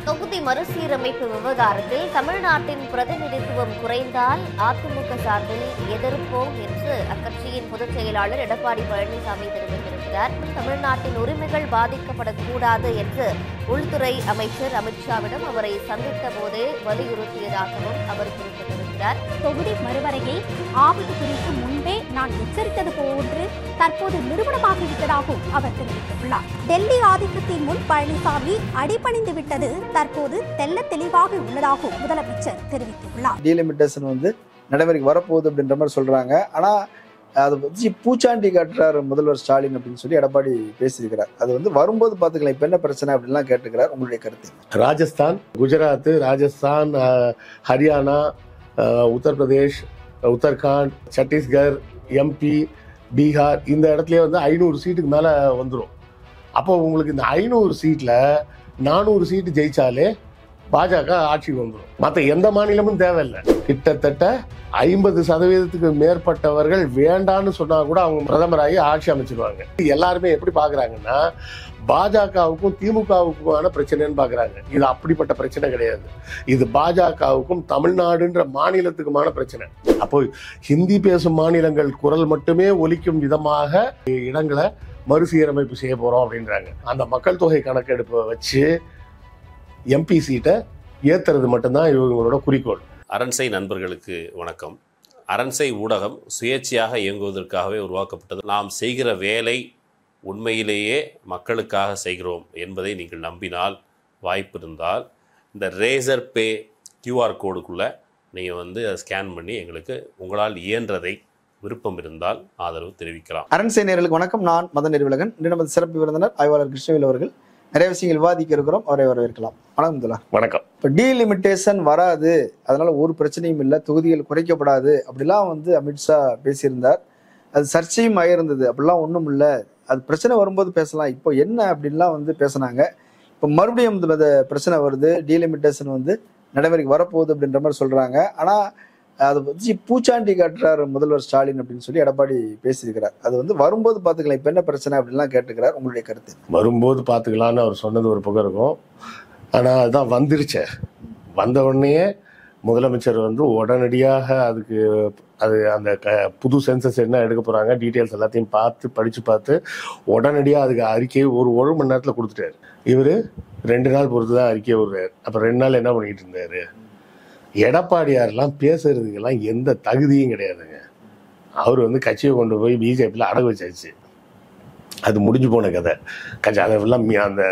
தொகுதி மறுசீரமைப்பு விவகாரத்தில் தமிழ்நாட்டின் பிரதிநிதித்துவம் குறைந்தால் அதிமுக சார்பில் எதிர்ப்போம் என்று அக்கட்சியின் பொதுச் செயலாளர் எடப்பாடி பழனிசாமி தெரிவித்திருக்கிறார். தமிழ்நாட்டின் உரிமைகள் பாதிக்கப்படக்கூடாது என்று உள்துறை அமைச்சர் அமித்ஷாவிடம் அவரை சந்தித்த போதே வலியுறுத்தியதாகவும் அவர் குறிப்பிட்டிருக்கிறார். தொகுதி மறுவரையை ஆபத்து குறித்து முன்பே நான் எச்சரித்தது போன்று தற்போது நிறுவனமாகிவிட்டதாகவும் அவர் தெரிவித்துள்ளார். டெல்லி ஆதிக்கத்தின் முன் பழனிசாமி அடிபணிந்து விட்டது தற்போது தெல்ல தெளிவாக உள்ளதாகவும் முதலமைச்சர் தெரிவித்துள்ளார். டீலிமிட்டேஷன் நடைமுறைக்கு வரப்போகுது அப்படின்ற மாதிரி சொல்றாங்க. ஆனா அதை வச்சு பூச்சாண்டி காட்டுறாரு முதல்வர் ஸ்டாலின் அப்படின்னு சொல்லி எடப்பாடி பேசியிருக்கிறார். அது வரும்போது பாத்துக்கலாம் இப்ப என்ன பிரச்சனை அப்படின்லாம் கேட்டுக்கிறார். உங்களுடைய கருத்து? ராஜஸ்தான், குஜராத், ராஜஸ்தான், ஹரியானா, உத்தரப்பிரதேஷ், உத்தரகாண்ட், சத்தீஸ்கர், எம்பி, பீகார் இந்த இடத்துலயே 500 சீட்டுக்கு மேல வந்துடும். அப்போ உங்களுக்கு இந்த 500 சீட்ல 400 சீட்டு ஜெயிச்சாலே பாஜக ஆட்சிக்கு வந்துடும். மற்ற எந்த மாநிலமும் தேவையில்லை. கிட்டத்தட்ட 50% மேற்பட்டவர்கள் வேண்டான்னு சொன்னா கூட அவங்க பிரதமராகி ஆட்சி அமைச்சிருவாங்க. எல்லாருமே எப்படி பாக்குறாங்கன்னா பாஜகவுக்கும் திமுகவுக்குமான பிரச்சனைன்னு பாக்குறாங்க. இது அப்படிப்பட்ட பிரச்சனை கிடையாது. இது பாஜகவுக்கும் தமிழ்நாடுன்ற மாநிலத்துக்குமான பிரச்சனை. அப்போ ஹிந்தி பேசும் மாநிலங்கள் குரல் மட்டுமே ஒலிக்கும் விதமாக இடங்களை மறுசீரமைப்பு செய்ய போறோம் அப்படின்றாங்க. அந்த மக்கள் தொகை கணக்கெடுப்பை வச்சு எம்பி சீட்டை ஏத்துறது மட்டும்தான் இவங்களோட குறிக்கோள். அரண்சை நண்பர்களுக்கு வணக்கம். அரண்சை ஊடகம் சுயேட்சையாக இயங்குவதற்காகவே உருவாக்கப்பட்டது. நாம் செய்கிற வேலை உண்மையிலேயே மக்களுக்காக செய்கிறோம் என்பதை நீங்கள் நம்பினால், வாய்ப்பு இருந்தால் இந்த ரேசர் பே கியூஆர் கோடுக்குள்ளே நீங்கள் அதை ஸ்கேன் பண்ணி எங்களுக்கு உங்களால் இயன்றதை விருப்பம் இருந்தால் ஆதரவு தெரிவிக்கலாம். அரண்சை நேயர்களுக்கு வணக்கம். நான் மதன் நெறிவுலகன். இன்று நமது சிறப்பு விருந்தினர் ஆய்வாளர் கிருஷ்ணவேல் அவர்கள். நிறைய விஷயங்கள் விவாதிக்க இருக்கிறோம். அவரை வரவேற்கலாம். வணக்கம். வணக்கம். இப்போ டீலிமிட்டேஷன் வராது, அதனால ஒரு பிரச்சனையும் இல்லை, தொகுதிகள் குறைக்கப்படாது அப்படிலாம் அமித்ஷா பேசியிருந்தார். அது சர்ச்சையும் ஆயிருந்தது. அப்படிலாம் ஒன்றும் இல்லை, அது பிரச்சனை வரும்போது பேசலாம், இப்போ என்ன அப்படின்லாம் பேசினாங்க. இப்போ மறுபடியும் பிரச்சனை வருது, டீலிமிட்டேஷன் நடைமுறைக்கு வரப்போகுது அப்படின்ற மாதிரி சொல்றாங்க. ஆனா அதை வச்சு பூச்சாண்டி காட்டுறாரு முதல்வர் ஸ்டாலின் அப்படின்னு சொல்லி எடப்பாடி பேசியிருக்கிறார். அது வரும்போது பாத்துக்கலாம் இப்ப என்ன பிரச்சனை அப்படின்லாம் கேட்டுக்கிறார். உங்களுடைய கருத்து? வரும்போது பாத்துக்கலான்னு அவர் சொன்னது ஒரு பக்கம் இருக்கும். ஆனா அதுதான் வந்துருச்சே. வந்த உடனே முதலமைச்சர் உடனடியாக அதுக்கு அந்த புது சென்சஸ் என்ன எடுக்க போறாங்க டீட்டெயில்ஸ் எல்லாத்தையும் படிச்சு பார்த்து உடனடியாக அதுக்கு அறிக்கையை ஒரு மணி நேரத்தில் கொடுத்துட்டாரு. இவரு 2 நாள் பொறுத்து தான் அறிக்கையை விடுறாரு. அப்ப 2 நாள் என்ன பண்ணிட்டு இருந்தாரு? எடப்பாடியாரெல்லாம் பேசுறதுக்கெல்லாம் எந்த தகுதியும் கிடையாதுங்க. அவர் கட்சியை கொண்டு போய் பிஜேபியில் அடகு வச்சாச்சு. அது முடிஞ்சு போன கதை. அதெல்லாம் அந்த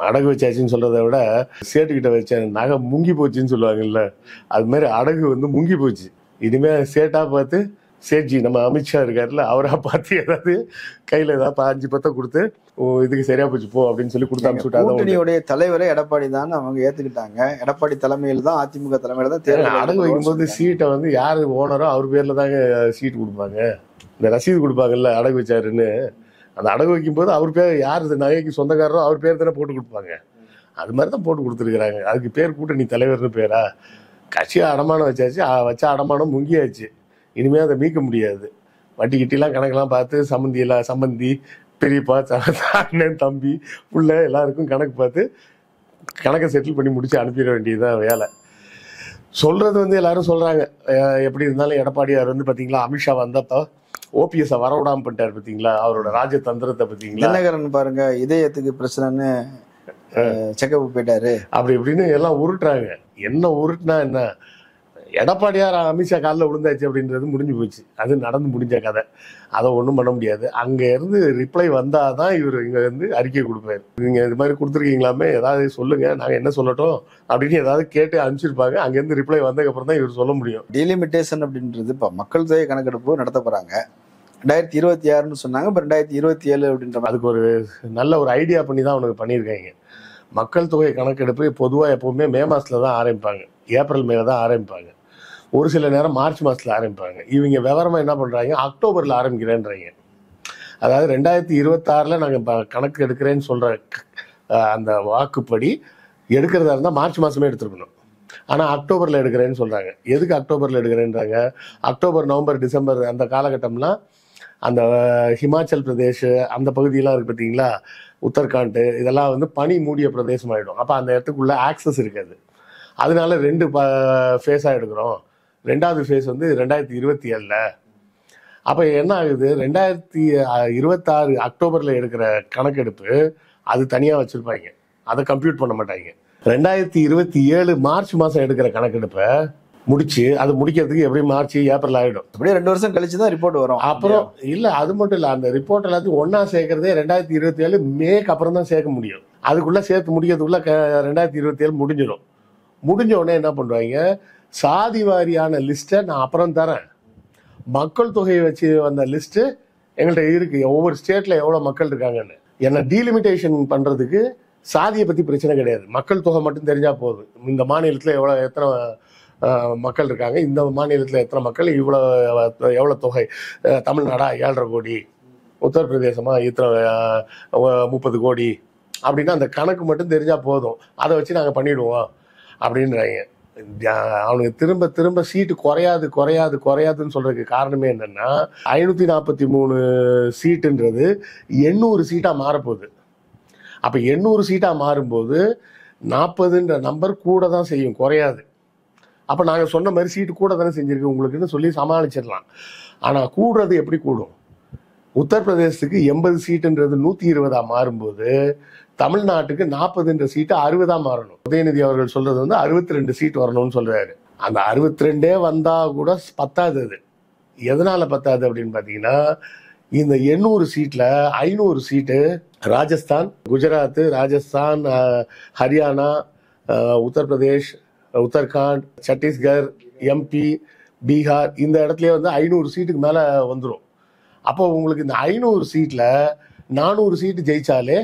அடகு வச்சாச்சுன்னு சொல்றதை விட சேட்டுக்கிட்ட வச்ச நகை முங்கி போச்சுன்னு சொல்லுவாங்கல்ல, அது மாதிரி அடகு முங்கி போச்சு. இனிமே சேட்டா பார்த்து சேட்ஜி நம்ம அமித்ஷா இருக்காருல்ல, அவரா பார்த்து ஏதாவது கையில ஏதாவது 5 பத்தை கொடுத்து இதுக்கு சரியா போச்சு போ அப்படின்னு சொல்லி கொடுத்து அனுப்பிச்சுட்டாங்க. கூட்டணியுடைய தலைவரை எடப்பாடி தான் அவங்க ஏத்துக்கிட்டாங்க. எடப்பாடி தலைமையில் தான், அதிமுக தலைமையில தான் தேர்தல் அடகு வைக்கும்போது சீட்டை யாரு ஓனரோ அவர் பேர்ல தாங்க சீட் கொடுப்பாங்க. இந்த ரசீது கொடுப்பாங்கல்ல அடகு வச்சாருன்னு. அந்த அடகு வைக்கும் போது அவர் பேர் யாரு நகைக்கு சொந்தக்காரரோ அவர் பேர் தானே போட்டு கொடுப்பாங்க. அது மாதிரி தான் போட்டு கொடுத்துருக்குறாங்க. அதுக்கு பேர் கூட்டணி தலைவர்னு பேரா? கட்சியை அடமானம் வச்சாச்சு, வச்ச அடமானம் முங்கியாச்சு. இனிமே அதை மீட்க முடியாது. வட்டி கிட்டிலாம் கணக்கெல்லாம் பார்த்து சம்பந்தி பெரியப்பா அண்ணன் தம்பி புள்ள எல்லாருக்கும் கணக்கு பார்த்து கணக்கை செட்டில் பண்ணி முடிச்சு அனுப்பிட வேண்டியதுதான் வேலை. சொல்றது எல்லாரும் சொல்றாங்க. எப்படி இருந்தாலும் எடப்பாடியார் பாத்தீங்களா அமித்ஷா வந்தப்ப ஓபிஎஸ் வரவிடாம பண்ணிட்டாரு பாத்தீங்களா, அவரோட ராஜதந்திரத்தை பாத்தீங்களா. தினகரன் பாருங்க இதயத்துக்கு பிரச்சனைன்னு செக்கப் போயிட்டாரு அப்படி இப்படின்னு எல்லாம் உருட்டுறாங்க. என்ன உருட்டுனா என்ன, எடப்பாடியார் அமித்ஷா காலில் விழுந்தாச்சு அப்படின்றது முடிஞ்சு போச்சு. அது நடந்து முடிஞ்ச கதை. அதை ஒன்றும் பண்ண முடியாது. அங்கே இருந்து ரிப்ளை வந்தாதான் இவர் இங்கே அறிக்கை கொடுப்பாரு. நீங்கள் இது மாதிரி கொடுத்துருக்கீங்களாமே, ஏதாவது சொல்லுங்க, நாங்கள் என்ன சொல்லட்டும் அப்படின்னு ஏதாவது கேட்டு அனுப்பிச்சிருப்பாங்க. அங்கேருந்து ரிப்ளை வந்ததுக்கப்புறம் தான் இவர் சொல்ல முடியும். டீலிமிட்டேஷன் அப்படின்றது இப்போ மக்கள் தொகை கணக்கெடுப்பு நடத்த போகிறாங்க. 2026ன்னு சொன்னாங்க. இப்போ 2027 அப்படின்ற அதுக்கு ஒரு நல்ல ஒரு ஐடியா பண்ணி தான் அவனுக்கு பண்ணியிருக்காங்க. மக்கள் தொகை கணக்கெடுப்பு பொதுவாக எப்பவுமே மே மாதத்தில் தான் ஆரம்பிப்பாங்க, ஏப்ரல் மேல தான் ஆரம்பிப்பாங்க. ஒரு சில நேரம் மார்ச் மாதத்தில் ஆரம்பிப்பாங்க. இவங்க விவரமா என்ன பண்றாங்க, அக்டோபரில் ஆரம்பிக்கிறேன்றாங்க. அதாவது 2026 நாங்கள் கணக்கு எடுக்கிறேன்னு சொல்ற அந்த வாக்குப்படி எடுக்கிறதா இருந்தால் மார்ச் மாதமே எடுத்துருக்கணும். ஆனால் அக்டோபரில் எடுக்கிறேன்னு சொல்றாங்க. எதுக்கு அக்டோபரில் எடுக்கிறேன்றாங்க? அக்டோபர், நவம்பர், டிசம்பர் அந்த காலகட்டம்லாம் அந்த ஹிமாச்சல் பிரதேஷ் அந்த பகுதியெல்லாம் இருக்கு பார்த்தீங்களா, உத்தரகாண்ட், இதெல்லாம் வந்து பனி மூடிய பிரதேசம் ஆகிடும். அப்போ அந்த இடத்துக்குள்ள ஆக்சஸ் இருக்காது. அதனால 2 ஃபேஸாக எடுக்கிறோம். 2வது ஃபேஸ் வந்து 2027. அப்போ என்ன ஆகுது, 2026 அக்டோபரில் எடுக்கிற கணக்கெடுப்பு அது தனியாக வச்சுருப்பாங்க, அதை கம்ப்யூட் பண்ண மாட்டாங்க. 2027 மார்ச் மாதம் எடுக்கிற கணக்கெடுப்பை முடிச்சு அது முடிக்கிறதுக்கு எப்படி மார்ச் ஏப்ரல் ஆகிடும். அப்படியே 2 வருஷம் கழிச்சு தான் ரிப்போர்ட் வரும். அப்புறம் இல்லை, அது மட்டும் இல்லை, அந்த ரிப்போர்ட் எல்லாத்தையும் ஒன்றா சேர்க்கறதே 2027 மேக்கு அப்புறம் தான் சேர்க்க முடியும். அதுக்குள்ளே சேர்த்து முடிக்கிறதுக்குள்ள 2027 முடிஞ்சிடும். முடிஞ்ச உடனே என்ன பண்ணுவாங்க, சாதி வாரியான லிஸ்ட்டை நான் அப்புறம் தரேன், மக்கள் தொகையை வச்சு வந்த லிஸ்ட்டு எங்கள்கிட்ட இருக்கு, ஒவ்வொரு ஸ்டேட்டில் எவ்வளோ மக்கள் இருக்காங்கன்னு. என்னை டீலிமிட்டேஷன் பண்ணுறதுக்கு சாதியை பற்றி பிரச்சனை கிடையாது, மக்கள் தொகை மட்டும் தெரிஞ்சால் போதும். இந்த மாநிலத்தில் எத்தனை மக்கள் இருக்காங்க, இந்த மாநிலத்தில் எத்தனை மக்கள், எவ்வளோ தொகை, தமிழ்நாடா 7.5 கோடி, உத்தரப்பிரதேசமா இத்தனை 30 கோடி அப்படின்னா அந்த கணக்கு மட்டும் தெரிஞ்சால் போதும், அதை வச்சு நாங்கள் பண்ணிவிடுவோம் அப்படின்றாங்க. அவனுக்கு திரும்ப திரும்ப சீட்டு குறையாதுன்னு சொல்றதுக்கு காரணமே என்னன்னா, 543 சீட்டுன்றது 800 சீட்டாக மாறப்போகுது. அப்போ 800 சீட்டாக மாறும்போது 40ன்ற நம்பர் கூட தான் செய்யும், குறையாது. அப்போ நாங்கள் சொன்ன மாதிரி சீட்டு கூட தானே செஞ்சுருக்கு உங்களுக்குன்னு சொல்லி சமாளிச்சிடலாம். ஆனால் கூடுறது எப்படி கூடும், உத்தரப்பிரதேசத்துக்கு 80 சீட்டுன்றது 120 மாறும்போது தமிழ்நாட்டுக்கு 40ன்ற சீட்டு 60 மாறணும். உதயநிதி அவர்கள் சொல்றது வந்து 62 சீட் வரணும்னு சொல்றாரு. அந்த 62 வந்தா கூட பத்தாது. அது எதனால பத்தாது அப்படின்னு பார்த்தீங்கன்னா, இந்த 800 சீட்ல 500 சீட்டு ராஜஸ்தான், குஜராத், ராஜஸ்தான், ஹரியானா, உத்தரப்பிரதேஷ், உத்தரகாண்ட், சத்தீஸ்கர், எம்பி, பீகார், இந்த இடத்துலயே வந்து 500 சீட்டுக்கு மேல வந்துடும். அப்போ உங்களுக்கு இந்த 500 சீட்ல 400 சீட்டு ஜெயிச்சாலே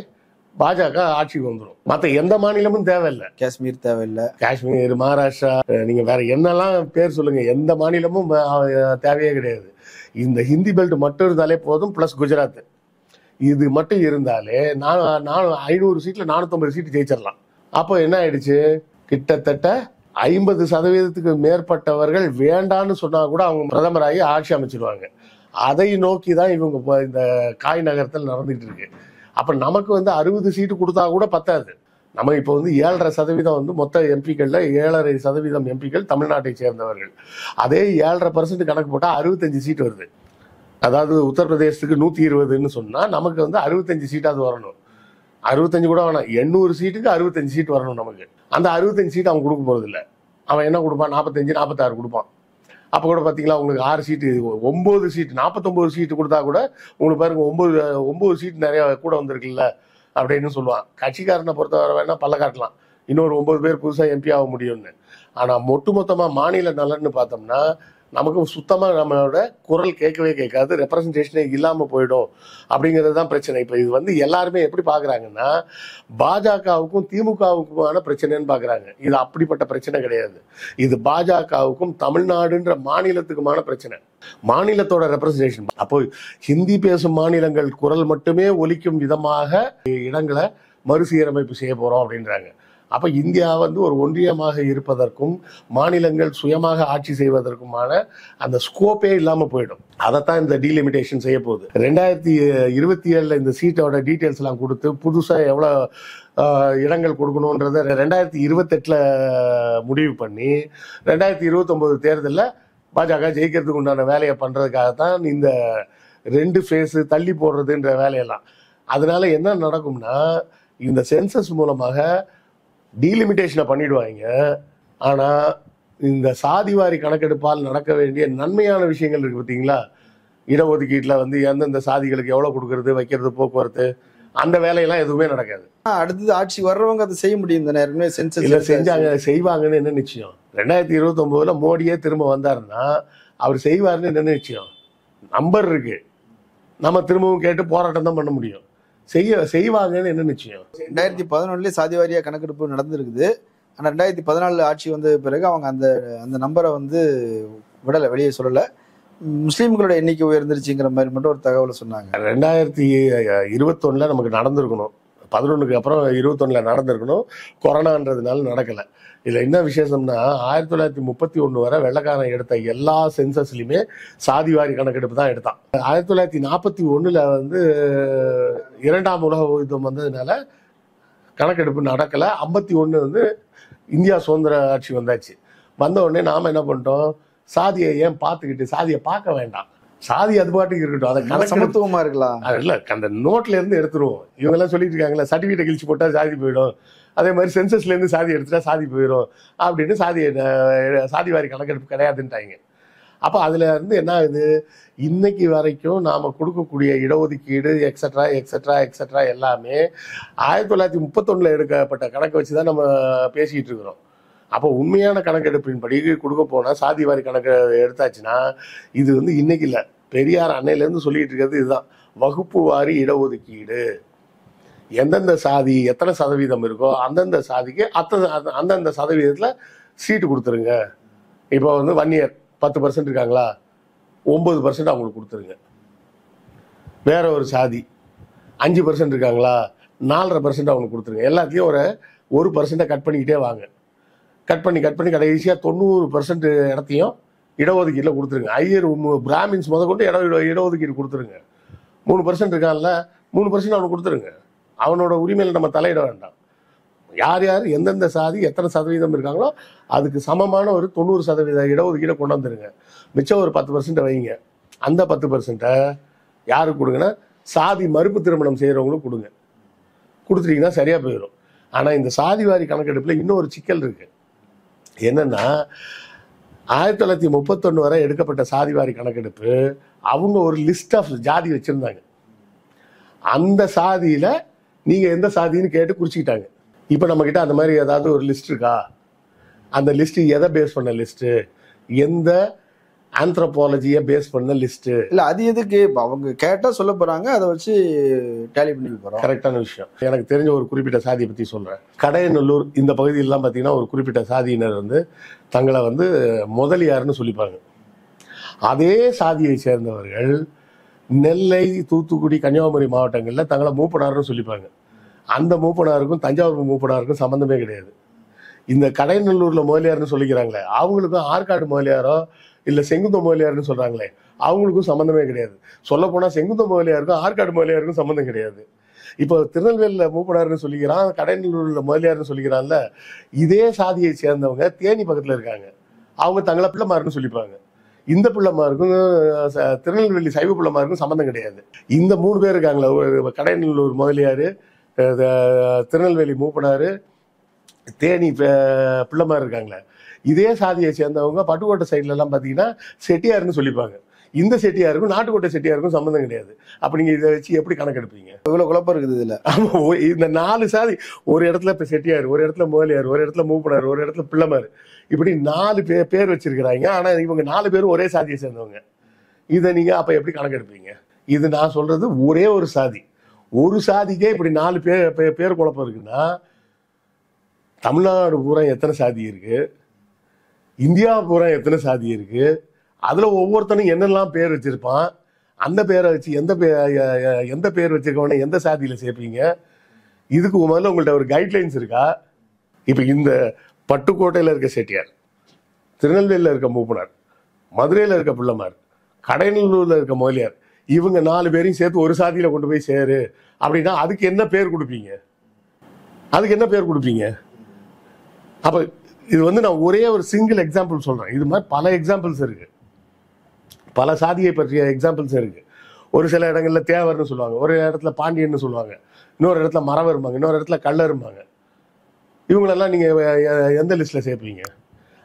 பாஜக ஆட்சிக்கு வந்துடும். மற்ற எந்த மாநிலமும் தேவையில்லை, காஷ்மீர் தேவையில்லை, காஷ்மீர், மகாராஷ்டிரா, நீங்க வேற என்னெல்லாம் பேர் சொல்லுங்க, எந்த மாநிலமும் தேவையே கிடையாது. இந்த ஹிந்தி பெல்ட் மட்டும் இருந்தாலே போதும், பிளஸ் குஜராத், இது மட்டும் இருந்தாலே 500 சீட்ல 450 சீட்டு ஜெயிச்சிடலாம். அப்போ என்ன ஆயிடுச்சு, கிட்டத்தட்ட 50% மேற்பட்டவர்கள் வேண்டான்னு சொன்னா கூட அவங்க பிரதமராகி ஆட்சி அமைச்சிருவாங்க. அதை நோக்கி தான் இவங்க இந்த காய் நகரத்தில் நடந்துகிட்டு இருக்கு. அப்ப நமக்கு வந்து 60 சீட்டு கொடுத்தா கூட பத்தாது. நம்ம இப்போ வந்து 7.5% வந்து மொத்த எம்பிக்கள்ல 7.5% எம்பிக்கள் தமிழ்நாட்டை சேர்ந்தவர்கள். அதே 7.5% கணக்கு போட்டா 65 சீட் வருது. அதாவது உத்தரப்பிரதேசத்துக்கு 120ன்னு சொன்னா நமக்கு வந்து 65 சீட்டாவது வரணும். 65 கூட வேணாம், 800 சீட்டுக்கு 65 சீட் வரணும் நமக்கு. அந்த 65 சீட் அவன் கொடுக்க போறது இல்லை. அவன் என்ன கொடுப்பான், 45, 46 கொடுப்பான். அப்போ கூட பார்த்தீங்களா உங்களுக்கு 6 சீட்டு, 9 சீட்டு, 49 சீட்டு கொடுத்தா கூட உங்களுக்கு பாருங்க 9 சீட்டு நிறைய கூட வந்திருக்குல்ல அப்படின்னு சொல்லுவான். கட்சிக்காரனை பொறுத்தவரை வேணா பல்ல காட்டலாம், இன்னொரு 9 பேர் புதுசாக எம்பி ஆக முடியும்னு. ஆனால் மொத்தமாக மாநில நலன்னு பார்த்தோம்னா நமக்கு சுத்தமாக நம்மளோட குரல் கேட்கவே கேட்காது, ரெப்ரசன்டேஷனே இல்லாமல் போயிடும். அப்படிங்கிறது தான் பிரச்சனை. இப்போ இது வந்து எல்லாருமே எப்படி பார்க்குறாங்கன்னா, பாஜகவுக்கும் திமுகவுக்குமான பிரச்சனைன்னு பார்க்குறாங்க. இது அப்படிப்பட்ட பிரச்சனை கிடையாது. இது பாஜகவுக்கும் தமிழ்நாடுன்ற மாநிலத்துக்குமான பிரச்சனை, மாநிலத்தோட ரெப்ரசன்டேஷன். அப்போ ஹிந்தி பேசும் மாநிலங்கள் குரல் மட்டுமே ஒலிக்கும் விதமாக இடங்களை மறுசீரமைப்பு செய்ய போகிறோம் அப்படின்றாங்க. அப்போ இந்தியா வந்து ஒரு ஒன்றியமாக இருப்பதற்கும் மாநிலங்கள் சுயமாக ஆட்சி செய்வதற்குமான அந்த ஸ்கோப்பே இல்லாமல் போயிடும். அதைத்தான் இந்த டீலிமிட்டேஷன் செய்ய போகுது. 2027 இந்த சீட்டோட டீட்டெயில்ஸ் எல்லாம் கொடுத்து புதுசாக எவ்வளோ இடங்கள் கொடுக்கணுன்றத 2028 முடிவு பண்ணி 2029 தேர்தலில் பாஜக ஜெயிக்கிறதுக்கு உண்டான வேலையை பண்ணுறதுக்காகத்தான் இந்த 2 ஃபேஸு தள்ளி போடுறதுன்ற வேலையெல்லாம். அதனால என்ன நடக்கும்னா, இந்த சென்சஸ் மூலமாக டீலிமிட்டேஷனை பண்ணிடுவாங்க. ஆனால் இந்த சாதிவாரி கணக்கெடுப்பால் நடக்க வேண்டிய நன்மையான விஷயங்கள் இருக்கு பார்த்தீங்களா, இடஒதுக்கீட்டில் வந்து எந்தெந்த சாதிகளுக்கு எவ்வளோ கொடுக்கறது, வைக்கிறது, போக்குவரத்து, அந்த வேலையெல்லாம் எதுவுமே நடக்காது. அடுத்தது ஆட்சி வர்றவங்க அதை செய்ய முடியும் தானே, சென்சஸ் இல்லை செஞ்சாங்க, செய்வாங்கன்னு என்ன நிச்சயம்? 2029 மோடியே திரும்ப வந்தாருன்னா அவர் செய்வாருன்னு என்ன நிச்சயம்? நம்பர் இருக்கு, நம்ம திரும்பவும் கேட்டு போராட்டம் தான் பண்ண முடியும். செய்வாங்கன்னு என்ன நிச்சயம்? 2011 சாதிவாரியா கணக்கெடுப்பு நடந்திருக்குது. ஆனால் 2014 ஆட்சி வந்த பிறகு அவங்க அந்த நம்பரை வந்து விடலை, வெளியே சொல்லலை. முஸ்லீம்களோட எண்ணிக்கை உயர்ந்துருச்சுங்கிற மாதிரி மட்டும் ஒரு தகவலை சொன்னாங்க. 2021 நமக்கு நடந்திருக்கணும். 11க்கு அப்புறம் 21 நடந்திருக்கணும். கொரோனான்றதுனால நடக்கலை. இதில் என்ன விசேஷம்னா 1931 வரை வெள்ளைக்காரன் எடுத்த எல்லா சென்சஸ்லையுமே சாதிவாரி கணக்கெடுப்பு தான் எடுத்தான். 1941 வந்து 2ஆம் உலக யுத்தம் வந்ததுனால கணக்கெடுப்பு நடக்கலை. 51 வந்து இந்தியா சுதந்திர ஆட்சி வந்தாச்சு. வந்த உடனே நாம் என்ன பண்ணிட்டோம், சாதியை ஏன் பார்த்துக்கிட்டு, சாதியை பார்க்க வேண்டாம், சாதி அது பாட்டுக்கு இருக்கட்டும், அதை கணக்கு சமத்துவமா இருக்கலாம். இல்லை, அந்த நோட்ல இருந்து எடுத்துருவோம். இவங்கெல்லாம் சொல்லிட்டு இருக்காங்களா, சர்டிஃபிகேட் கிழிச்சு போட்டால் சாதி போயிடும், அதே மாதிரி சென்சஸ்ல இருந்து சாதி எடுத்துட்டா சாதி போயிடும் அப்படின்னு சாதிவாரி கணக்கெடுப்பு கிடையாதுன்ட்டாங்க. அப்போ அதுல இருந்து என்ன ஆகுது, இன்னைக்கு வரைக்கும் நாம கொடுக்கக்கூடிய இடஒதுக்கீடு எக்ஸட்ரா எக்ஸட்ரா எக்ஸட்ரா எல்லாமே 1931 எடுக்கப்பட்ட கணக்கை வச்சுதான் நம்ம பேசிட்டு இருக்கிறோம். அப்போ உண்மையான கணக்கெடுப்பின்படி கொடுக்க போனா சாதிவாரி கணக்கு எடுத்தாச்சுன்னா இது வந்து இன்னைக்கு இல்லை, பெரியார் அன்னையிலேருந்து சொல்லிட்டு இருக்கிறது இதுதான், வகுப்பு வாரி இடஒதுக்கீடு. எந்தெந்த சாதி எத்தனை சதவீதம் இருக்கோ அந்தந்த சாதிக்கு அந்தந்த சதவீதத்தில் சீட்டு கொடுத்துருங்க. இப்போ வந்து 1 இயர் 10% இருக்காங்களா, 9% அவங்களுக்கு கொடுத்துருங்க. வேற ஒரு சாதி 5% இருக்காங்களா, 4.5% அவங்களுக்கு கொடுத்துருங்க. எல்லாத்தையும் ஒரு 1% கட் பண்ணிக்கிட்டே வாங்க. கட் பண்ணி கடைசியாக 90% இடத்தையும் இடஒதுக்கீட்டில் கொடுத்துருங்க. ஐயர் பிராமின்ஸ் முதற்கொண்டு இடஒதுக்கீடு கொடுத்துருங்க. 3% இருக்கான்ல, 3% அவனுக்கு கொடுத்துருங்க. அவனோட உரிமையில் நம்ம தலையிட வேண்டாம். யார் யார் எந்தெந்த சாதி எத்தனை சதவீதம் இருக்காங்களோ அதுக்கு சமமான ஒரு 90% இடஒதுக்கீடை கொண்டு வந்துருங்க. மிச்சம் ஒரு 10% வைங்க. அந்த 10% யாருக்கு கொடுங்கன்னா சாதி மறுப்பு திருமணம் செய்கிறவங்களுக்கு கொடுங்க. கொடுத்துட்டீங்கன்னா சரியாக போயிடும். ஆனால் இந்த சாதிவாரி கணக்கெடுப்பில் இன்னொரு சிக்கல் இருக்கு. என்னன்னா 1931 வரை எடுக்கப்பட்ட சாதிவாரி கணக்கெடுப்பு அவங்க ஒரு லிஸ்ட் ஆஃப் ஜாதி வச்சிருந்தாங்க. அந்த சாதியில நீங்க எந்த சாதின்னு கேட்டு குறிச்சிக்கிட்டாங்க. இப்ப நம்ம கிட்ட அந்த மாதிரி ஏதாவது ஒரு லிஸ்ட் இருக்கா? அந்த லிஸ்ட் எதை பேஸ் பண்ண லிஸ்ட், எந்த ஆந்த்ரோபாலஜியை பேஸ் பண்ண லிஸ்ட் இல்ல, அது எதுக்கு அவங்க கேட்டா சொல்ல போறாங்க, அதை வச்சு டேலி பண்ணி போறோம். கரெக்டான விஷயம். எனக்கு தெரிஞ்ச ஒரு குறிப்பிட்ட சாதியை பத்தி சொல்றேன். கடையநல்லூர் இந்த பகுதியிலாம் பாத்தீங்கன்னா ஒரு குறிப்பிட்ட சாதியினர் வந்து தங்களை வந்து முதலியார்னு சொல்லிப்பாங்க. அதே சாதியை சேர்ந்தவர்கள் நெல்லை, தூத்துக்குடி, கன்னியாகுமரி மாவட்டங்கள்ல தங்களை மூப்பனார்னு சொல்லிப்பாங்க. அந்த மூப்பனாருக்கும் தஞ்சாவூர் மூப்பனாருக்கும் சம்பந்தமே கிடையாது. இந்த கடையநல்லூர்ல முதலியார்னு சொல்லிக்கிறாங்களே அவங்களுக்கும் ஆற்காடு முதலியாரோ இல்ல செங்குந்த முதலியார்னு சொல்றாங்களே அவங்களுக்கும் சம்பந்தமே கிடையாது. சொல்ல போனா செங்குந்த முதலியாருக்கும் ஆற்காடு முதலியாருக்கும் சம்பந்தம் கிடையாது. இப்போ திருநெல்வேலியில மூப்பனார்னு சொல்லிக்கிறான், கடையநல்லூர்ல முதலியார்னு சொல்லிக்கிறான்ல, இதே சாதியை சேர்ந்தவங்க தேனி பக்கத்துல இருக்காங்க. அவங்க தங்களை பிள்ளைமாருன்னு சொல்லிப்பாங்க. இந்த பிள்ளைமாருக்கும் திருநெல்வேலி சைவ பிள்ளைமாருக்கும் சம்பந்தம் கிடையாது. இந்த 3 பேர் இருக்காங்களா, கடையநல்லூர் முதலியாரு, திருநெல்வேலி மூப்பனாரு, தேனி பிள்ளைமார் இருக்காங்களே, இதே சாதியை சேர்ந்தவங்க பட்டுக்கோட்டை சைட்ல எல்லாம் பாத்தீங்கன்னா செட்டியாருன்னு சொல்லிப்பாங்க. இந்த செட்டியாருக்கும் நாட்டுக்கோட்டை செட்டியாருக்கும் சம்பந்தம் கிடையாது. அப்ப நீங்க இதை வச்சு எப்படி கணக்கெடுப்பீங்க? இவ்வளவு குழப்பம் இருக்குது இதுல. இந்த 4 சாதி ஒரு இடத்துல இப்ப செட்டியார், ஒரு இடத்துல முதலியார், ஒரு இடத்துல மூப்பனார், ஒரு இடத்துல பிள்ளைமார், இப்படி 4 பேர் வச்சிருக்கிறாங்க. ஆனா இவங்க 4 பேரும் ஒரே சாதியை சேர்ந்தவங்க. இதை நீங்க அப்ப எப்படி கணக்கெடுப்பீங்க? இது நான் சொல்றது ஒரே ஒரு சாதி. ஒரு சாதிக்கே இப்படி 4 பேர் குழப்பம் இருக்குன்னா தமிழ்நாடு பூரா எத்தனை சாதி இருக்கு, இந்தியா பூரா எத்தனை சாதி இருக்கு, அதுல ஒவ்வொருத்தனும் என்னெல்லாம் பேர் வச்சிருப்பான், அந்த பேரை வச்சு எந்த பேர் வச்சிருக்கவன எந்த சாதியில சேர்ப்பீங்க? இதுக்கு முதல்ல உங்கள்ட்ட ஒரு கைட்லைன்ஸ் இருக்கா? இப்ப இந்த பட்டுக்கோட்டையில இருக்க செட்டியார், திருநெல்வேலியில இருக்க மூப்பனார், மதுரையில இருக்க பிள்ளைமார், கடையநல்லூர்ல இருக்க முதலியார், இவங்க 4 பேரையும் சேர்த்து ஒரு சாதியில கொண்டு போய் சேரு அப்படின்னா அதுக்கு என்ன பேர் கொடுப்பீங்க? அப்ப இது வந்து நான் ஒரே ஒரு சிங்கிள் எக்ஸாம்பிள் சொல்றேன். இது மாதிரி பல எக்ஸாம்பிள்ஸ் இருக்கு, பல சாதியை பற்றிய எக்ஸாம்பிள்ஸ் இருக்கு. ஒரு சில இடங்கள்ல தேவர்னு சொல்லுவாங்க, ஒரு இடத்துல பாண்டியன்னு சொல்லுவாங்க, இன்னொரு இடத்துல மறவர் இருப்பாங்க, இன்னொரு இடத்துல கள்ளர் இருப்பாங்க. இவங்களெல்லாம் நீங்க எந்த லிஸ்ட்ல சேர்ப்பீங்க?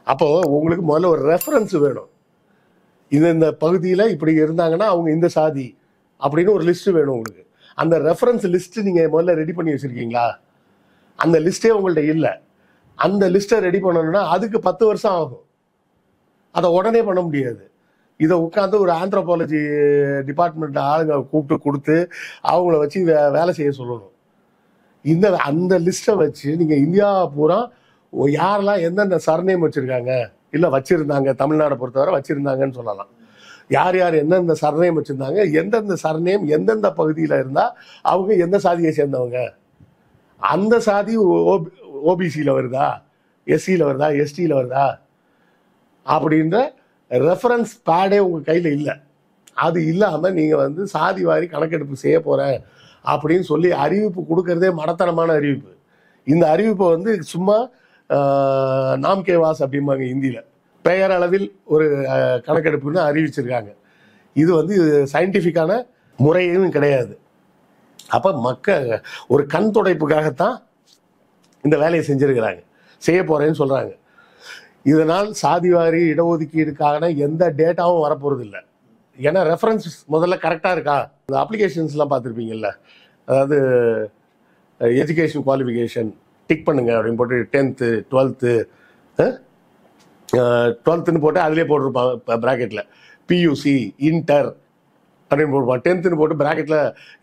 அப்போ உங்களுக்கு முதல்ல ஒரு ரெஃபரன்ஸ் வேணும். இந்த பகுதியில இப்படி இருந்தாங்கன்னா அவங்க இந்த சாதி அப்படின்னு ஒரு லிஸ்ட் வேணும் உங்களுக்கு. அந்த ரெஃபரன்ஸ் லிஸ்ட் நீங்க முதல்ல ரெடி பண்ணி வச்சிருக்கீங்களா? அந்த லிஸ்டே உங்கள்ட்ட இல்லை. அந்த லிஸ்ட்டை ரெடி பண்ணணும்னா அதுக்கு 10 வருஷம் ஆகும். அதை உடனே பண்ண முடியாது. இதை உட்காந்து ஒரு ஆந்த்ரோபாலஜி டிபார்ட்மெண்ட் ஆளுங்க கூப்பிட்டு கொடுத்து அவங்கள வச்சு வேலை செய்ய சொல்லணும். அந்த லிஸ்ட்டை வச்சு நீங்க இந்தியா பூரா யாரெல்லாம் எந்தெந்த சர்நேம் வச்சிருக்காங்க, இல்லை வச்சிருந்தாங்க, தமிழ்நாடை பொறுத்தவரை வச்சிருந்தாங்கன்னு சொல்லலாம். யார் யார் எந்தெந்த சர்நேம் வச்சிருந்தாங்க, எந்தெந்த சர்நேம் எந்தெந்த பகுதியில் இருந்தா அவங்க எந்த சாதியை சேர்ந்தவங்க அந்த சாதி ஓபிசியில் வருதா, எஸ்சியில் வருதா, எஸ்டியில் வருதா அப்படின்ற ரெஃபரன்ஸ் பேடே உங்கள் கையில் இல்லை. அது இல்லாமல் நீங்கள் வந்து சாதி வாரி கணக்கெடுப்பு செய்ய போகிறேன் அப்படின்னு சொல்லி அறிவிப்பு கொடுக்கறதே மடத்தனமான அறிவிப்பு. இந்த அறிவிப்பை வந்து சும்மா நாம் கே வாஸ் அப்படிம்பாங்க ஹிந்தியில், பெயரளவில் ஒரு கணக்கெடுப்புன்னு அறிவிச்சிருக்காங்க. இது வந்து சயின்டிஃபிக்கான முறையும் கிடையாது. அப்போ ஒரு கண் துடைப்புக்காகத்தான் இந்த வேலையை செஞ்சுருக்கிறாங்க, செய்ய போகிறேன்னு சொல்கிறாங்க. இதனால் சாதிவாரி இடஒதுக்கீடுக்கான எந்த டேட்டாவும் வரப்போகிறது இல்லை. ஏன்னா ரெஃபரன்ஸ் முதல்ல கரெக்டாக இருக்கா. இந்த அப்ளிகேஷன்ஸ்லாம் பார்த்துருப்பீங்கல்ல, அதாவது எஜுகேஷன் குவாலிஃபிகேஷன் டிக் பண்ணுங்க அப்படின்னு போட்டு 10th 12th போட்டு அதிலே போட்டிருப்பான் ப்ராக்கெட்டில் பியூசி இன்டர் அப்படின்னு போட்டுப்பான். 10th போட்டு ப்ராக்கெட்டில்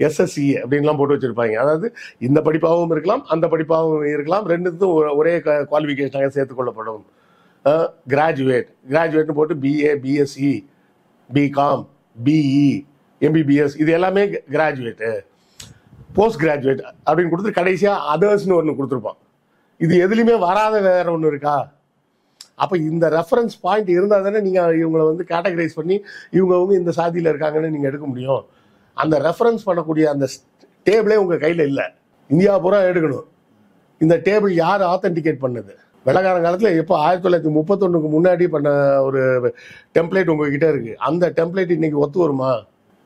எஸ்எஸ்சி அப்படின்லாம் போட்டு வச்சுருப்பாங்க. அதாவது இந்த படிப்பாகவும் இருக்கலாம், அந்த படிப்பாகவும் இருக்கலாம், ரெண்டுத்தும் ஒரே குவாலிஃபிகேஷனாக சேர்த்துக்கொள்ளப்படும். கிராஜுவேட்னு போட்டு BA, BSc, BCom, BE, MBBS இது எல்லாமே கிராஜுவேட்டு. போஸ்ட் கிராஜுவேட் அப்படின்னு கொடுத்து கடைசியாக அதர்ஸ்னு ஒன்று கொடுத்துருப்பான். இது எதுலையுமே வராத வேற ஒன்று இருக்கா? அப்போ இந்த ரெஃபரன்ஸ் பாயிண்ட் இருந்தால் தானே நீங்கள் இவங்களை வந்து கேட்டகரைஸ் பண்ணி இவங்க இந்த சாதியில் இருக்காங்கன்னு நீங்கள் எடுக்க முடியும். அந்த ரெஃபரன்ஸ் பண்ணக்கூடிய அந்த டேபிளே உங்கள் கையில் இல்லை. இந்தியா பூரா எடுக்கணும். இந்த டேபிள் யார் ஆத்தென்டிகேட் பண்ணது? வெள்ளக்கார காலத்தில் எப்போ 1931 முன்னாடி பண்ண ஒரு டெம்ப்ளேட் உங்ககிட்ட இருக்குது. அந்த டெம்ப்ளேட் இன்னைக்கு ஒத்து வருமா?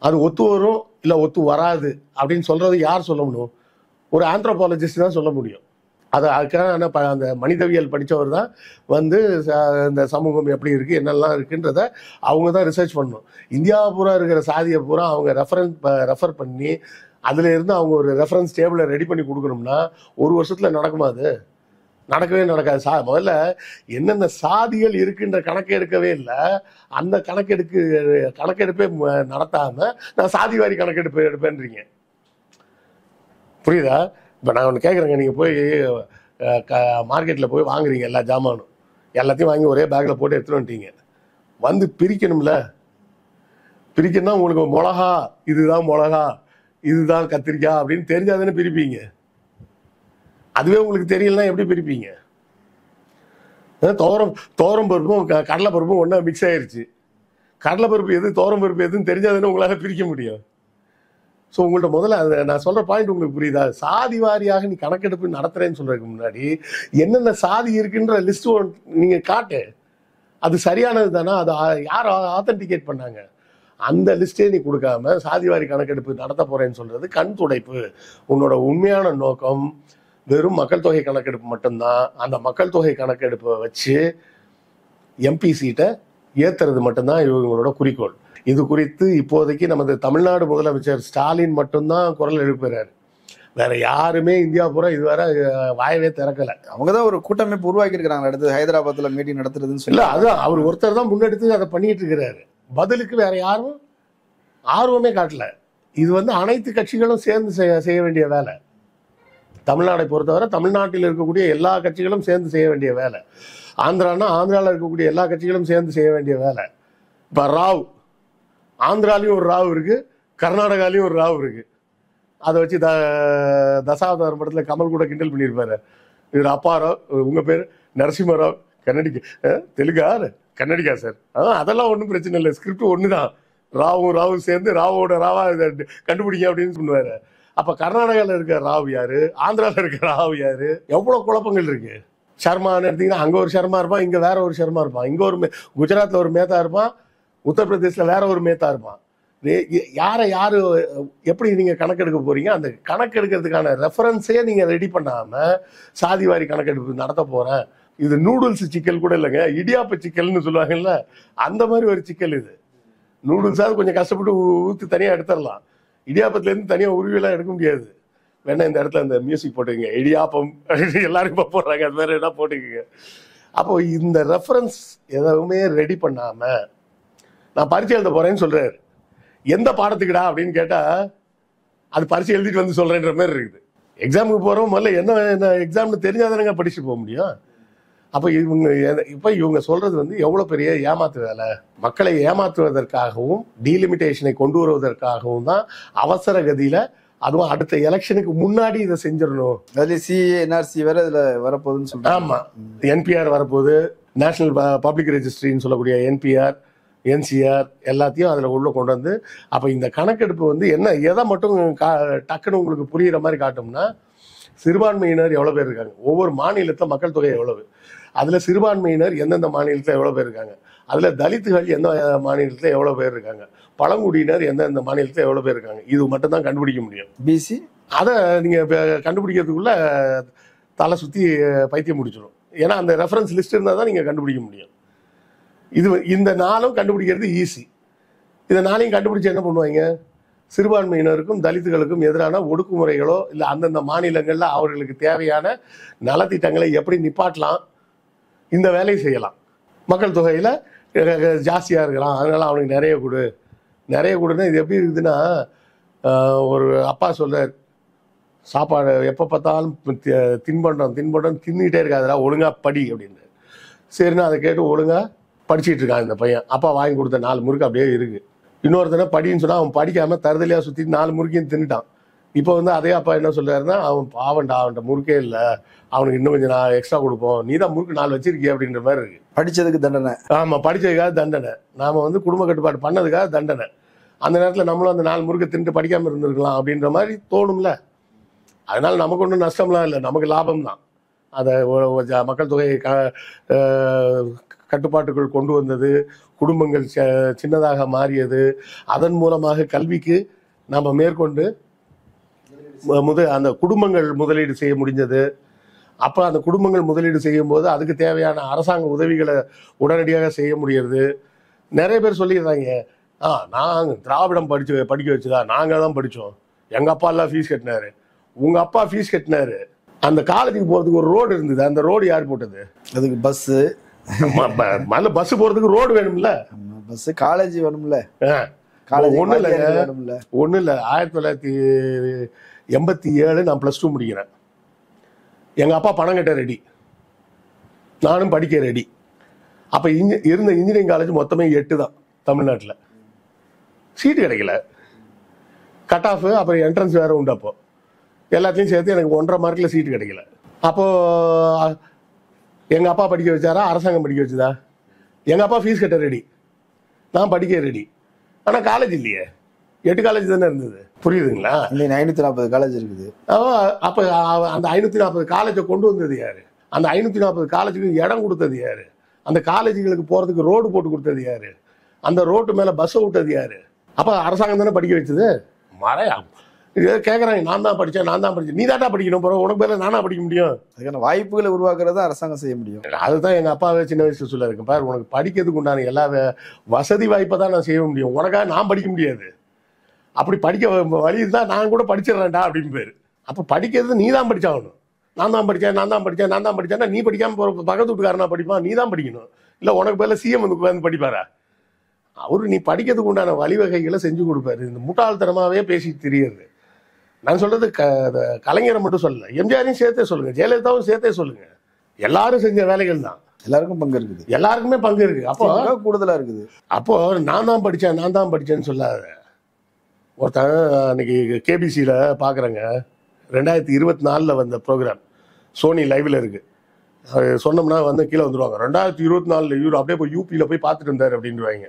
அது ஒத்து வரும் இல்லை ஒத்து வராது அப்படின்னு சொல்கிறது யார் சொல்ல முடியும்? ஒரு ஆந்த்ரோபாலஜிஸ்ட் தான் சொல்ல முடியும். அதுக்கான அந்த மனிதவியல் படித்தவர் தான் வந்து இந்த சமூகம் எப்படி இருக்குது என்னெல்லாம் இருக்குன்றத அவங்க தான் ரிசர்ச் பண்ணணும். இந்தியா பூரா இருக்கிற சாதியை பூரா அவங்க ரெஃபர் பண்ணி அதில் இருந்து அவங்க ஒரு ரெஃபரன்ஸ் டேபிளை ரெடி பண்ணி கொடுக்கணும்னா ஒரு வருஷத்தில் நடக்குமா? அது நடக்கவே நடக்காது. முதல்ல என்னென்ன சாதிகள் இருக்குன்ற கணக்கெடுக்கவே இல்லை. அந்த கணக்கெடுப்பே நடத்தாமல் நான் சாதி வாரி கணக்கெடுப்பு எடுப்பேன்றீங்க. புரியுதா? இப்போ நான் ஒன்று கேட்குறேங்க, நீங்கள் போய் மார்க்கெட்டில் போய் வாங்குறீங்க எல்லா ஜாமானும், எல்லாத்தையும் வாங்கி ஒரே பேக்கில் போட்டு எடுத்துகிட்டு வந்துட்டீங்க. வந்து பிரிக்கணும்ல. பிரிக்கணும்னா உங்களுக்கு மிளகா இதுதான் மிளகா, இதுதான் கத்திரிக்காய் அப்படின்னு தெரிஞ்சால் தானே பிரிப்பீங்க. அதுவே உங்களுக்கு தெரியலன்னா எப்படி பிரிப்பீங்க? தோரம் பருப்பும் கடலை பருப்பும் ஒன்றா மிக்ஸ் ஆயிடுச்சு. கடலை பருப்பு எது தோரம் பருப்பு எதுன்னு தெரிஞ்சால் தானே உங்களால் பிரிக்க முடியும். ஸோ உங்கள்கிட்ட முதல்ல அதை நான் சொல்கிற பாயிண்ட் உங்களுக்கு புரியுதா? சாதி வாரியாக நீ கணக்கெடுப்பு நடத்துகிறேன்னு சொல்கிறதுக்கு முன்னாடி என்னென்ன சாதி இருக்குன்ற லிஸ்ட்டு நீங்கள் காட்டு. அது சரியானது தானே? அதை யார் ஆத்தென்டிகேட் பண்ணாங்க? அந்த லிஸ்ட்டே நீ கொடுக்காம சாதி வாரி கணக்கெடுப்பு நடத்த போகிறேன்னு சொல்கிறது கண் துடைப்பு. உன்னோட உண்மையான நோக்கம் வெறும் மக்கள் தொகை கணக்கெடுப்பு மட்டும்தான். அந்த மக்கள் தொகை கணக்கெடுப்பை வச்சு எம்பி சீட்டை ஏற்றுறது மட்டும்தான் இவங்களோட குறிக்கோள். இது குறித்து இப்போதைக்கு நமது தமிழ்நாடு முதலமைச்சர் ஸ்டாலின் மட்டும்தான் குரல் எழுப்புகிறார். வேற யாருமே இந்தியா பூரா இதுவரை வாயவே திறக்கலை. அவங்க தான் ஒரு கூட்டமைப்பு உருவாக்கி இருக்கிறாங்க. அடுத்து ஹைதராபாத்தில் மீட்டிங் நடத்துறதுன்னு சொல்லி. இல்லை, அதுதான் அவர் ஒருத்தர் தான் முன்னெடுத்து அதை பண்ணிட்டு இருக்கிறாரு. பதிலுக்கு வேற யாரும் ஆர்வமே காட்டல. இது வந்து அனைத்து கட்சிகளும் சேர்ந்து செய்ய வேண்டிய வேலை. தமிழ்நாடை பொறுத்தவரை தமிழ்நாட்டில் இருக்கக்கூடிய எல்லா கட்சிகளும் சேர்ந்து செய்ய வேண்டிய வேலை. ஆந்திராவில் இருக்கக்கூடிய எல்லா கட்சிகளும் சேர்ந்து செய்ய வேண்டிய வேலை. இப்போ ராவ் ஆந்திராலையும் ஒரு ராவ் இருக்கு, கர்நாடகாலையும் ஒரு ராவ் இருக்கு. அதை வச்சு தசாவதாரம் படத்தில் கமல் கூட கிண்டல் பண்ணியிருப்பாரு. இவர் அப்பா ராவ், உங்க பேர் நரசிம்மராவ், தெலுங்கா கன்னடிகா சார். அதெல்லாம் ஒன்றும் பிரச்சனை இல்லை, ஸ்கிரிப்ட் ஒன்று தான். ராவும் சேர்ந்து ராவோட ராவா கண்டுபிடிங்க அப்படின்னு சொல்லுவாரு. அப்ப கர்நாடகாவில் இருக்க ராவ் யாரு, ஆந்திராவில் இருக்க ராவ் யாரு? எவ்வளவு குழப்பங்கள் இருக்கு. சர்மான்னு எடுத்தீங்கன்னா அங்க ஒரு சர்மா இருப்பான், இங்க வேற ஒரு சர்மா இருப்பான், இங்க ஒரு குஜராத்ல ஒரு மேத்தா இருப்பான், உத்தரப்பிரதேசில் வேற ஒரு மேத்தா இருப்பான். யாரு எப்படி நீங்க கணக்கெடுக்க போறீங்க? அந்த கணக்கெடுக்கிறதுக்கான ரெஃபரன்ஸே நீங்க ரெடி பண்ணாம சாதி வாரி கணக்கெடுப்பு நடத்த போறேன். இது நூடுல்ஸ் சிக்கல் கூட இல்லைங்க, இடியாப்ப சிக்கல்னு சொல்லுவாங்கல்ல, அந்த மாதிரி ஒரு சிக்கல் இது. நூடுல்ஸாவது கொஞ்சம் கஷ்டப்பட்டு ஊற்றி தனியாக எடுத்துடலாம். இடியாப்பத்துலேருந்து தனியாக உருவியெல்லாம் எடுக்க முடியாது. வேணா இந்த இடத்துல இந்த மியூசிக் போட்டுக்கங்க, இடியாப்பம் எல்லாரும் இப்போ போடுறாங்க, அது மாதிரி என்ன போட்டுக்கங்க. அப்போ இந்த ரெஃபரன்ஸ் எதுவுமே ரெடி பண்ணாம நான் பரீட்சை எழுத போறேன்னு சொல்றாரு. எந்த பாடத்துக்குடா அப்படின்னு கேட்டா அது பரீட்சை எழுதிட்டு வந்து சொல்றேன்ற மாதிரி இருக்குது. எக்ஸாமுக்கு போறோம், முதல்ல என்ன எக்ஸாம்னு தெரிஞ்சாதானங்க படிச்சு போக முடியும். அப்போ இவங்க சொல்றது வந்து எவ்வளவு பெரிய ஏமாத்து வேலை. மக்களை ஏமாற்றுவதற்காகவும் டீலிமிட்டேஷனை கொண்டு வருவதற்காகவும் தான் அவசர கதியில அதுவும் அடுத்த எலெக்ஷனுக்கு முன்னாடி இதை செஞ்சிடணும். அதுல சிஏ என்ஆர்சி வேற இதுல வரப்போகுதுன்னு சொல்றாங்க. ஆமா, என்பிஆர் வரப்போகுது, நேஷனல் பப்ளிக் ரெஜிஸ்ட்ரின்னு சொல்லக்கூடிய என்பிஆர், என்சிஆர் எல்லாத்தையும் அதில் உள்ள கொண்டு வந்து, அப்போ இந்த கணக்கெடுப்பு வந்து என்ன எதை மட்டும் டக்குன்னு உங்களுக்கு புரிகிற மாதிரி காட்டும்னா, சிறுபான்மையினர் எவ்வளோ பேர் இருக்காங்க, ஒவ்வொரு மாநிலத்தில் மக்கள் தொகை எவ்வளவு, அதில் சிறுபான்மையினர் எந்தெந்த மாநிலத்தில் எவ்வளோ பேர் இருக்காங்க, அதில் தலித்துகள் எந்த மாநிலத்தில் எவ்வளோ பேர் இருக்காங்க, பழங்குடியினர் எந்தெந்த மாநிலத்தில் எவ்வளோ பேர் இருக்காங்க, இது மட்டும் தான் கண்டுபிடிக்க முடியும். பிசி அதை நீங்கள் கண்டுபிடிக்கிறதுக்குள்ள தலை சுற்றி பைத்தியம் முடிச்சிடும். ஏன்னா அந்த ரெஃபரன்ஸ் லிஸ்ட் இருந்தால் தான் நீங்கள் கண்டுபிடிக்க முடியும். இந்த நாளும் கண்டுபிடிக்கிறது ஈஸி. இந்த நாளையும் கண்டுபிடிச்சு என்ன பண்ணுவாங்க, சிறுபான்மையினருக்கும் தலித்துகளுக்கும் எதிரான ஒடுக்குமுறைகளோ இல்லை அந்தந்த மாநிலங்களில் அவர்களுக்கு தேவையான நலத்திட்டங்களை எப்படி நிப்பாட்டலாம், இந்த வேலையை செய்யலாம். மக்கள் தொகையில் ஜாஸ்தியாக இருக்கலாம், அதனால அவனுக்கு நிறைய கொடுன்னா இது எப்படி இருக்குதுன்னா, ஒரு அப்பா சொல்றார், சாப்பாடு எப்போ பார்த்தாலும் தின்பண்டம் தின்னுகிட்டே இருக்காதுடா, ஒழுங்கா படி அப்படின்னு. சரின்னா அதை கேட்டு ஒழுங்கா படிச்சுட்டு இருக்கான் இந்த பையன். அப்பா வாங்கி கொடுத்த 4 முறுக்கு அப்படியே இருக்கு. இன்னொருத்தனை படின்னு சொன்னா அவன் படிக்காம தருதலையா சுத்தி 4 முறுக்கையும் தின்னுட்டான். இப்போ வந்து அதே அப்பா என்ன சொல்றாருன்னா, அவன் அவன்கிட்ட முறுக்கே இல்லை, அவனுக்கு இன்னும் கொஞ்சம் நான் எக்ஸ்ட்ரா கொடுப்போம், நீ தான் முறுக்கு 4 வச்சிருக்கிய அப்படின்ற மாதிரி இருக்கு. படிச்சதுக்கு தண்டனை. ஆமா, படிச்சதுக்காக தண்டனை, நாம வந்து குடும்ப கட்டுப்பாடு பண்ணதுக்காக தண்டனை. அந்த நேரத்தில் நம்மளும் அந்த 4 முறுக்கை தின்ட்டு படிக்காம இருந்திருக்கலாம் அப்படின்ற மாதிரி தோணும்ல. அதனால நமக்கு ஒன்றும் நஷ்டம்லாம் இல்லை, நமக்கு லாபம் தான். அதை மக்கள் தொகையை கட்டுப்பாட்டுக்குள் கொண்டு வந்தது, குடும்பங்கள் சின்னதாக மாறியது, அதன் மூலமாக கல்விக்கு நம்ம மேற்கொண்டு அந்த குடும்பங்கள் முதலீடு செய்ய முடிஞ்சது. அப்போ அந்த குடும்பங்கள் முதலீடு செய்யும் போது அதுக்கு தேவையான அரசாங்க உதவிகளை உடனடியாக செய்ய முடியுது. நிறைய பேர் சொல்லிடுறாங்க, நாங்கள் திராவிடம் படிக்க வச்சுதா, நாங்கள் தான் படித்தோம், எங்கள் அப்பா எல்லாம் ஃபீஸ் கட்டினாரு. உங்கள் அப்பா ஃபீஸ் கட்டினாரு, அந்த காலேஜுக்கு போகிறதுக்கு ஒரு ரோடு இருந்தது, அந்த ரோடு யார் போட்டது? அதுக்கு பஸ்ஸு பஸ் போகிறதுக்கு ரோடு வேணும்ல, பஸ் காலேஜ் வேணும்ல. ஒன்றும் இல்லை 1987 நான் +2 முடிக்கிறேன். எங்கள் அப்பா பணம் கட்ட ரெடி, நானும் படிக்க ரெடி. அப்போ இருந்த இன்ஜினியரிங் காலேஜ் மொத்தமே 8 தான் தமிழ்நாட்டில். சீட்டு கிடைக்கல, கட் ஆஃப், அப்புறம் என்ட்ரன்ஸ் வேறு உண்டு. அப்போ எல்லாத்தையும் சேர்த்து எனக்கு 1.5 மார்க்கில் சீட்டு கிடைக்கல. அப்போது எங்கள் அப்பா படிக்க வச்சாரா, அரசாங்கம் படிக்க வச்சுதா? எங்கள் அப்பா ஃபீஸ் கட்ட ரெடி, நான் படிக்க ரெடி. ஆனால் காலேஜ் இல்லையே, 8 காலேஜ் தானே இருந்தது. புரியுதுங்களா? 540 காலேஜ் இருக்குது. அப்போ அந்த 540 காலேஜை கொண்டு வந்தது யாரு? அந்த 540 காலேஜுக்கு இடம் கொடுத்தது யாரு? அந்த காலேஜுகளுக்கு போகிறதுக்கு ரோடு போட்டு கொடுத்தது யாரு? அந்த ரோட்டு மேலே பஸ்ஸை விட்டது யாரு? அப்போ அரசாங்கம் தானே படிக்க வச்சது. மறையா கேட்குறாங்க, நான் தான் படித்தேன், நீ தாட்டா படிக்கணும், போகிற உனக்கு பேர் நானா படிக்க முடியும்? அதுக்கான வாய்ப்புகளை உருவாக்குறத அரசாங்கம் செய்ய முடியும். அதுதான் எங்கள் அப்பாவே சின்ன வயசுல சொல்ல இருக்கு, பாரு உனக்கு படிக்கிறதுக்கு உண்டான எல்லா வசதி வாய்ப்பை தான் நான் செய்ய முடியும், உனக்காக நான் படிக்க முடியாது. அப்படி படிக்க வழி இருந்தால் நான் கூட படிச்சிடறேன்டா அப்படின்னு பேர். அப்போ படிக்கிறது நீ தான் படிச்சாகணும். நான் தான் படித்தேன்னா நீ படிக்காமல் போகிற பக்கத்து வீட்டுக்காரனா படிப்பான், நீ தான் படிக்கணும். இல்லை உனக்கு பேரில் சிஎம் வந்து படிப்பாரா? அவரு நீ படிக்கிறதுக்கு உண்டான வழிவகைகளை செஞ்சு கொடுப்பாரு. இந்த முட்டாள்தனமாகவே பேசி தெரியுது. நான் சொல்றது கலைஞரை மட்டும் சொல்லல, எம்ஜிஆரையும் சேர்த்தே சொல்லுங்க, ஜெயலலிதாவும் சேர்த்தே சொல்லுங்க. எல்லாரும் செஞ்ச வேலைகள் தான், எல்லாருக்கும் பங்கு இருக்குது, எல்லாருக்குமே பங்கு இருக்கு. அப்போ கூடுதலா இருக்குது. அப்போ நான் தான் படித்தேன்னு சொல்லாத. ஒருத்தன் அன்னைக்கு கேபிசியில் பார்க்குறேங்க, 2024 வந்த ப்ரோக்ராம் சோனி லைவ்ல இருக்கு. சொன்னோம்னா வந்து கீழே வந்துடுவாங்க, 2024 இவர் அப்படியே போய் யூபியில் போய் பார்த்துட்டு இருந்தார் அப்படின்வாங்க.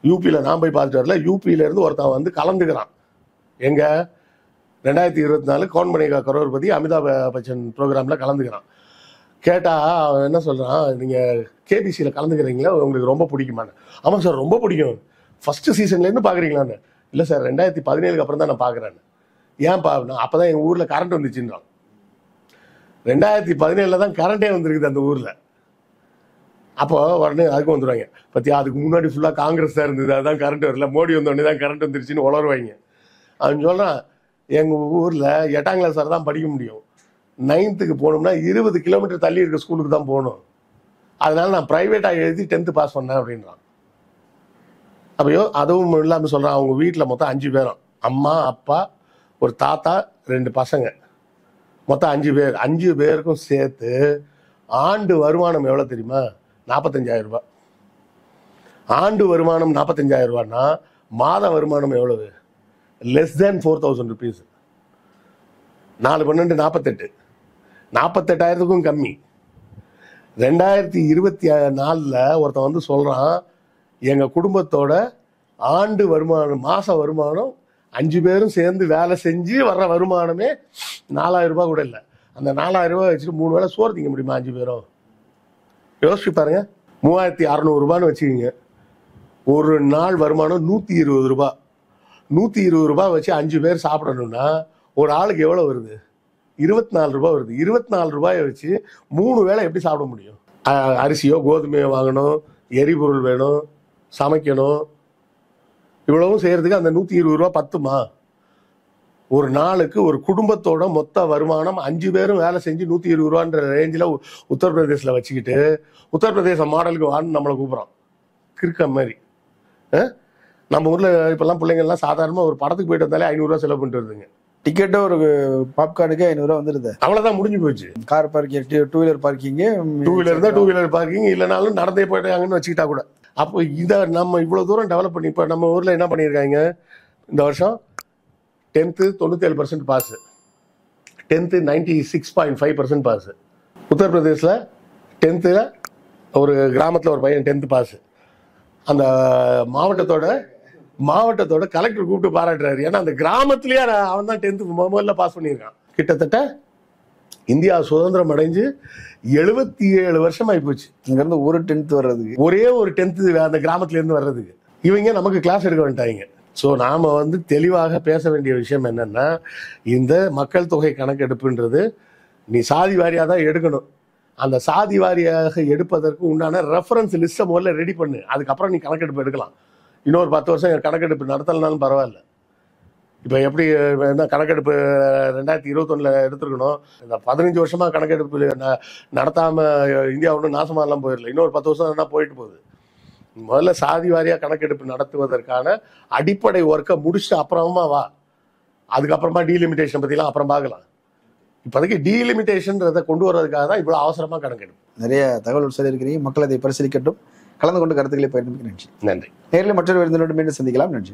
யூபியில் நான் போய் பார்த்துட்டு வரல, யூபியிலேருந்து ஒருத்தன் வந்து கலந்துக்கிறான். எங்க 2024 கௌன் பனேகா கரோர்பதி அமிதாப் பச்சன் ப்ரோக்ராமில் கலந்துக்கிறான். கேட்டால் அவன் என்ன சொல்கிறான், நீங்கள் கேபிசியில் கலந்துக்கிறீங்களா, உங்களுக்கு ரொம்ப பிடிக்குமான்னு. ஆமாம் சார் ரொம்ப பிடிக்கும், ஃபஸ்ட்டு சீசன்லேருந்து பார்க்குறீங்களான்னு. இல்லை சார் 2017 அப்புறம் தான் நான் பார்க்குறேன்னு. ஏன்ப்பா? அப்போ தான் எங்கள் ஊரில் கரண்ட் வந்துச்சுன்றான். 2017 தான் கரண்டே வந்துருக்குது அந்த ஊரில். அப்போ உடனே அதுக்கு வந்துடுவாங்க, பற்றியா அதுக்கு முன்னாடி ஃபுல்லாக காங்கிரஸ் தான் இருந்தது, அதுதான் கரண்ட் வரல, மோடி வந்தோடனே தான் கரண்ட் வந்துருச்சுன்னு உளருவாங்க. அவன் சொல்கிறான், எங்கள் ஊரில் 8ஆம் கிளாஸ் வரை தான் படிக்க முடியும், 9th போகணும்னா 20 கிலோமீட்டர் தள்ளி இருக்க ஸ்கூலுக்கு தான் போகணும், அதனால நான் ப்ரைவேட்டாக எழுதி 10th பாஸ் பண்ணேன் அப்படின்றான். அப்போ அதுவும் இல்லாமல் சொல்கிறான், அவங்க வீட்டில் மொத்தம் 5 பேரும், அம்மா அப்பா ஒரு தாத்தா 2 பசங்க, மொத்தம் 5 பேர். 5 பேருக்கும் சேர்த்து ஆண்டு வருமானம் எவ்வளோ தெரியுமா? 45,000 ரூபாய். ஆண்டு வருமானம் 45,000 ரூபான்னா மாத வருமானம் எவ்வளவு? less than 4,000 rupees. 4/12 48, 48,000க்கும் கம்மி. 2024 ஒருத்தன் வந்து சொல்றான், எங்க குடும்பத்தோட ஆண்டு வருமானம், மாச வருமானம் 5 பேரும் சேர்ந்து வேலை செஞ்சு வர்ற வருமானமே 4,000 ரூபாய் கூட இல்லை. அந்த 4,000 ரூபாய் வச்சுட்டு 3 வேளை சோறு திங்க முடியுமா 5 பேரும்? யோசிச்சு பாருங்க. 3,600 ரூபான்னு வச்சுக்கிங்க. ஒரு நாள் வருமானம் 120 ரூபாய். 120 ரூபாய் வச்சு 5 பேர் சாப்பிடணும்னா ஒரு ஆளுக்கு எவ்வளவு வருது? 24 ரூபாய் வருது. 24 ரூபாயை வச்சு 3 வேளை எப்படி சாப்பிட முடியும்? அரிசியோ கோதுமையோ வாங்கணும், எரிபொருள் வேணும், சமைக்கணும். இவ்வளவும் செய்யறதுக்கு அந்த 120 ரூபாய் பத்துமா? ஒரு நாளுக்கு ஒரு குடும்பத்தோட மொத்த வருமானம் 5 பேரும் வேலை செஞ்சு 120 ரூபான்ற ரேஞ்சில் உத்தரப்பிரதேசில் வச்சுக்கிட்டு உத்தரப்பிரதேச மாடலுக்கு வான்னு நம்மளை கூப்பிட்றோம். கிறுக்க மாதிரி. நம்ம ஊரில் இப்போல்லாம் பிள்ளைங்கள்லாம் சாதாரணமாக ஒரு படத்துக்கு போயிட்டு வந்தாலே 500 ரூபா செலவு பண்ணிட்டு வருதுங்க. டிக்கெட்டோ ஒரு பாப்கார்னுக்கு 500 ரூபா வந்துடுது. அவ்வளோதான், முடிஞ்சு போச்சு. Car parking, 2 wheeler parking, 2 wheeler தான் 2 வீலர் பார்க்கிங், இல்லைனாலும் நடந்தே போயிட்டாங்கன்னு வச்சுக்கிட்டா கூட. அப்போ இதை நம்ம இவ்வளோ தூரம் டெவலப் பண்ணி இப்போ நம்ம ஊரில் என்ன பண்ணியிருக்காங்க? இந்த வருஷம் 10th 97% pass, 10th 96.5% pass. உத்தரப்பிரதேசில் 10th ஒரு கிராமத்தில் ஒரு பையன் 10th பாஸ். அந்த மாவட்டத்தோட கலெக்டர் கூப்பிட்டு பாராட்டுறாரு. ஏன்னா அந்த கிராமத்திலேயே அவன் தான் 10th முதல்ல பாஸ் பண்ணியிருக்கான். கிட்டத்தட்ட இந்தியா சுதந்திரம் அடைஞ்சு 77 வருஷம் ஆகி போச்சு. இங்கிருந்து ஒரு 10th வர்றதுக்கு, ஒரே ஒரு 10th அந்த கிராமத்துல இருந்து வர்றதுக்கு இவங்க நமக்கு கிளாஸ் எடுக்க வேண்டாங்க. ஸோ நாம வந்து தெளிவாக பேச வேண்டிய விஷயம் என்னன்னா, இந்த மக்கள் தொகை கணக்கெடுப்புன்றது நீ சாதி வாரியாக தான் எடுக்கணும். அந்த சாதி வாரியாக எடுப்பதற்கு உண்டான ரெஃபரன்ஸ் லிஸ்ட்டை முதல்ல ரெடி பண்ணு. அதுக்கப்புறம் நீ கணக்கெடுப்பு எடுக்கலாம். இன்னொரு 10 வருஷம் கணக்கெடுப்பு நடத்தலனாலும் பரவாயில்ல. இப்போ எப்படி என்ன கணக்கெடுப்பு 2021 எடுத்துருக்கணும். இந்த 15 வருஷமா கணக்கெடுப்பு நடத்தாமல் இந்தியா ஒன்றும் நாசமாகலாம் போயிடல. இன்னொரு 10 வருஷம் என்ன போயிட்டு போகுது. முதல்ல சாதி வாரியாக கணக்கெடுப்பு நடத்துவதற்கான அடிப்படை ஒர்க்கை முடிச்சுட்டு அப்புறமா வா. அதுக்கப்புறமா டீலிமிட்டேஷன் பற்றிலாம் அப்புறம் பார்க்கலாம். இப்போதைக்கு டீலிமிட்டேஷன்றதை கொண்டு வர்றதுக்காக தான் இவ்வளோ அவசரமாக கணக்கெடுப்பு. நிறைய தகவல் சொல்லியிருக்கிறீங்க. மக்கள் அதை பரிசீலிக்கட்டும். கலந்து கொண்டு கருத்துக்களை பகிர்ந்து நன்றி. நன்றி. நேரில் மற்றொரு விருந்தினோடு மீண்டும் சந்திக்கலாம். நன்றி.